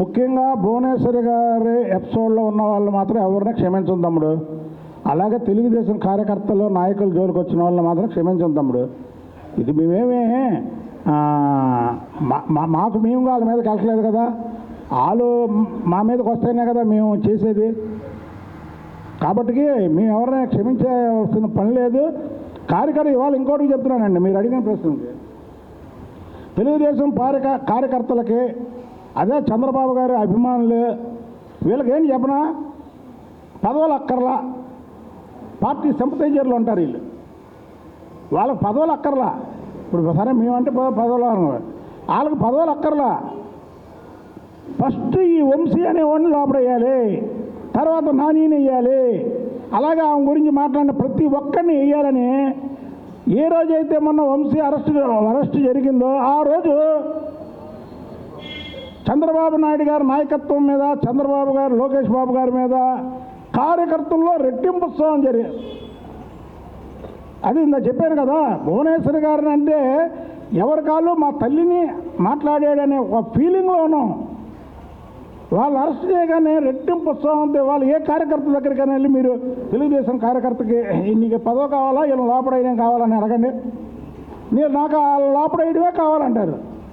ముఖ్యంగా భువనేశ్వరి గారి ఎపిసోడ్లో ఉన్న వాళ్ళు మాత్రం ఎవరిని క్షమించం తమ్ముడు. అలాగే తెలుగుదేశం కార్యకర్తలు నాయకులు జోలికి వచ్చిన వాళ్ళని మాత్రం క్షమించం తమ్ముడు. ఇది మేమేమి మాకు మేము వాళ్ళ మీదకి వెళ్ళట్లేదు కదా, వాళ్ళు మా మీదకి వస్తేనే కదా మేము చేసేది. కాబట్టి మేము ఎవరైనా క్షమించాల్సిన పని లేదు. కార్యకర్త ఇవాళ ఇంకోటి చెప్తున్నానండి, మీరు అడిగిన ప్రశ్నకి తెలుగుదేశం కార్యకర్తలకి అదే చంద్రబాబు గారి అభిమానులు వీళ్ళకి ఏంటి చెప్పనా, పదవులు అక్కర్లా, పార్టీ సింపథైజర్లు ఉంటారు వీళ్ళు, వాళ్ళకి పదవులు అక్కర్లా. ఇప్పుడు సరే మేమంటే పదవులు వాళ్ళకి పదవులు అక్కర్లా. ఫస్ట్ ఈ వంశీ అనేవాడిని లోపడేయాలి, తర్వాత నానిని వేయాలి, అలాగే ఆమె గురించి మాట్లాడిన ప్రతి ఒక్కరిని వేయాలని ఏ రోజైతే మొన్న వంశీ అరెస్ట్ జరిగిందో ఆ రోజు చంద్రబాబు నాయుడు గారి నాయకత్వం మీద, చంద్రబాబు గారు లోకేష్ బాబు గారి మీద కార్యకర్తల్లో రెట్టింపు ఉత్సవం జరిగింది. అది ఇందా చెప్పాను కదా, భువనేశ్వరి గారిని అంటే ఎవరి కాళ్ళు మా తల్లిని మాట్లాడాడనే ఒక ఫీలింగ్లో ఉన్నాం. వాళ్ళు అరెస్ట్ చేయగానే రెట్టింపు ఉత్సవం అంతే. వాళ్ళు ఏ కార్యకర్త దగ్గరికైనా వెళ్ళి మీరు తెలుగుదేశం కార్యకర్తకి నీకు పదవి కావాలా, వీళ్ళని లోపడేయడం కావాలని అడగండి, నేను నాకు లోపడేయడమే కావాలంటారు.